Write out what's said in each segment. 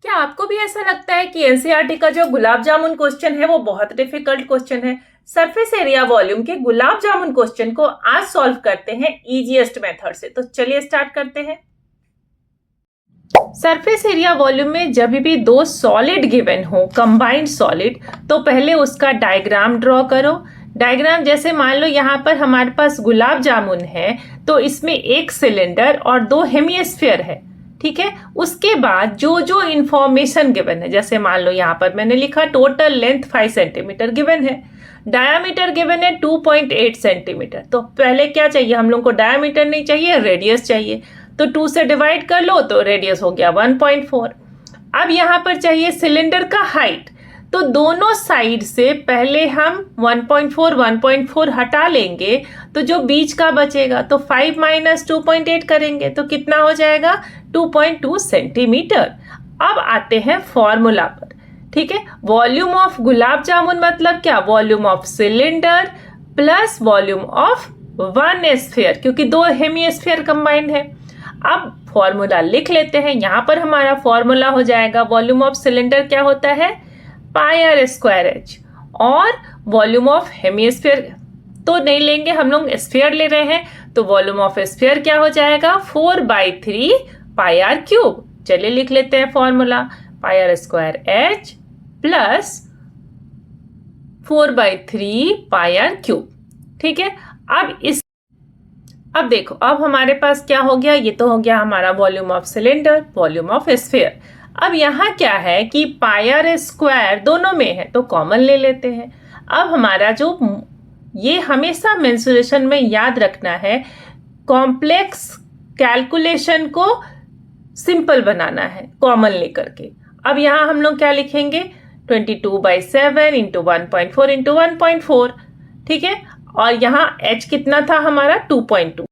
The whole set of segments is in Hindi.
क्या आपको भी ऐसा लगता है कि एनसीईआरटी का जो गुलाब जामुन क्वेश्चन है वो बहुत डिफिकल्ट क्वेश्चन है? सरफेस एरिया वॉल्यूम के गुलाब जामुन क्वेश्चन को आज सॉल्व करते हैं इजीएस्ट मेथड से। तो चलिए स्टार्ट करते हैं। सरफेस एरिया वॉल्यूम में जब भी दो सॉलिड गिवन हो, कंबाइंड सॉलिड, तो पहले उसका डायग्राम ड्रॉ करो। डायग्राम जैसे मान लो यहाँ पर हमारे पास गुलाब जामुन है, तो इसमें एक सिलेंडर और दो हेमिस्फीयर है, ठीक है। उसके बाद जो जो इंफॉर्मेशन गिवन है, जैसे मान लो यहाँ पर मैंने लिखा टोटल लेंथ 5 सेंटीमीटर गिवन है, डायामीटर गिवन है 2.8 सेंटीमीटर। तो पहले क्या चाहिए हम लोग को? डायामीटर नहीं चाहिए, रेडियस चाहिए। तो 2 से डिवाइड कर लो तो रेडियस हो गया 1.4। अब यहाँ पर चाहिए सिलेंडर का हाइट, तो दोनों साइड से पहले हम 1.4 हटा लेंगे, तो जो बीच का बचेगा तो 5 माइनस 2.8 करेंगे तो कितना हो जाएगा? 2.2 सेंटीमीटर। अब आते हैं फॉर्मूला पर, ठीक है। वॉल्यूम ऑफ गुलाब जामुन मतलब क्या? Volume of cylinder plus volume of one sphere, क्योंकि दो हेमिस्फीयर कंबाइंड है। अब फॉर्मूला लिख लेते हैं। यहाँ पर हमारा फॉर्मूला हो जाएगा, वॉल्यूम ऑफ सिलेंडर क्या होता है? पाई स्क्वायर एच, और वॉल्यूम ऑफ हेमिस्फीयर तो नहीं लेंगे, हम लोग स्फीयर ले रहे हैं, तो वॉल्यूम ऑफ स्फीयर क्या हो जाएगा? 4/3 पाई आर क्यूब। चलिए लिख लेते हैं formula, pi R square H plus 4/3 pi R cube, ठीक है। अब देखो, अब हमारे पास क्या हो गया? ये तो हो गया हमारा volume of cylinder, volume of sphere. अब यहाँ क्या है कि पाई आर स्क्वायर दोनों में है, तो कॉमन ले लेते हैं। अब हमारा जो ये हमेशा मेंसुरेशन में याद रखना है, कॉम्प्लेक्स कैलकुलेशन को सिंपल बनाना है कॉमन लेकर के। अब यहाँ हम लोग क्या लिखेंगे? 22/7 इंटू 1.4 इंटू 1.4, ठीक है। और यहाँ h कितना था हमारा? 2.2।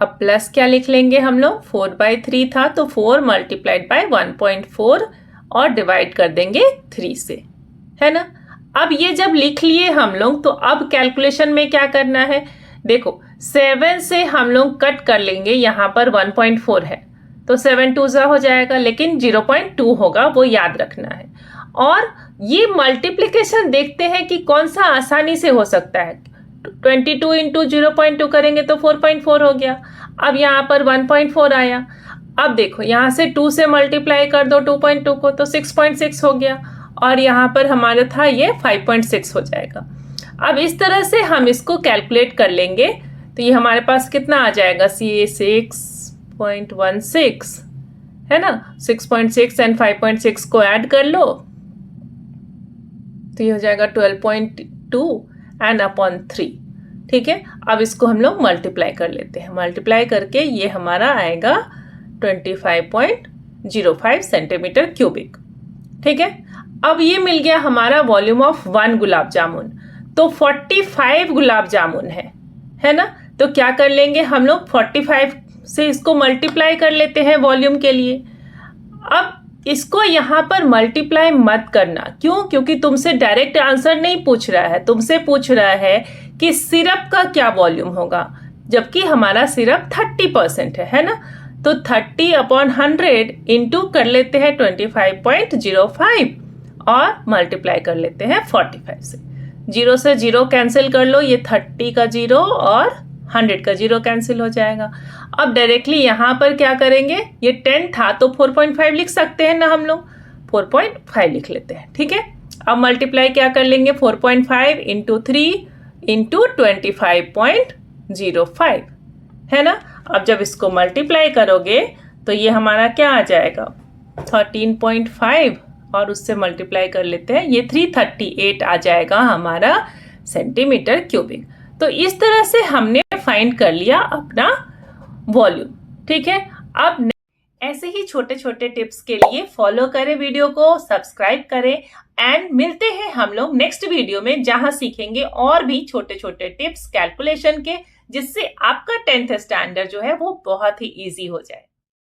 अब प्लस क्या लिख लेंगे हम लोग? 4/3 था, तो 4 मल्टीप्लाइड बाय 1.4 और डिवाइड कर देंगे 3 से, है ना। अब ये जब लिख लिए हम लोग, तो अब कैलकुलेशन में क्या करना है? देखो 7 से हम लोग कट कर लेंगे, यहाँ पर 1.4 है, तो 7 2 हो जाएगा, लेकिन 0.2 होगा, वो याद रखना है। और ये मल्टीप्लिकेशन देखते हैं कि कौन सा आसानी से हो सकता है। 22 इंटू 0.2 करेंगे तो 4.4 हो गया। अब यहाँ पर 1.4 आया। अब देखो यहाँ से 2 से मल्टीप्लाई कर दो 2.2 को, तो 6.6 हो गया, और यहाँ पर हमारा था ये 5.6 हो जाएगा। अब इस तरह से हम इसको कैलकुलेट कर लेंगे, तो ये हमारे पास कितना आ जाएगा? 6.16 है ना। 6.6 एंड 5.6 को ऐड कर लो, तो ये हो जाएगा 12.2 एंड अपॉन 3, ठीक है। अब इसको हम लोग मल्टीप्लाई कर लेते हैं। मल्टीप्लाई करके ये हमारा आएगा 25.05 सेंटीमीटर क्यूबिक, ठीक है। अब ये मिल गया हमारा वॉल्यूम ऑफ 1 गुलाब जामुन। तो 45 गुलाब जामुन है ना। तो क्या कर लेंगे हम लोग? 45 से इसको मल्टीप्लाई कर लेते हैं वॉल्यूम के लिए। अब इसको यहाँ पर मल्टीप्लाई मत करना, क्यों? क्योंकि तुमसे डायरेक्ट आंसर नहीं पूछ रहा है, तुमसे पूछ रहा है कि सिरप का क्या वॉल्यूम होगा, जबकि हमारा सिरप 30% है ना। तो 30/100 इंटू कर लेते हैं 25.05 और मल्टीप्लाई कर लेते हैं 45 से। 0 से 0 कैंसिल कर लो, ये 30 का 0 और 100 का 0 कैंसिल हो जाएगा। अब डायरेक्टली यहाँ पर क्या करेंगे? ये 10 था तो 4.5 लिख सकते हैं ना हम लोग, 4.5 लिख लेते हैं, ठीक है। अब मल्टीप्लाई क्या कर लेंगे? 4.5 इंटू 3 इंटू 25.05, है ना। अब जब इसको मल्टीप्लाई करोगे तो ये हमारा क्या आ जाएगा? 13.5, और उससे मल्टीप्लाई कर लेते हैं, ये 338 आ जाएगा हमारा सेंटीमीटर क्यूबिक। तो इस तरह से हमने फाइंड कर लिया अपना वॉल्यूम, ठीक है। अब ऐसे ही छोटे छोटे टिप्स के लिए फॉलो करें वीडियो को, सब्सक्राइब करें, एंड मिलते हैं हम लोग नेक्स्ट वीडियो में, जहां सीखेंगे और भी छोटे छोटे टिप्स कैलकुलेशन के, जिससे आपका 10th स्टैंडर्ड जो है वो बहुत ही इजी हो जाए।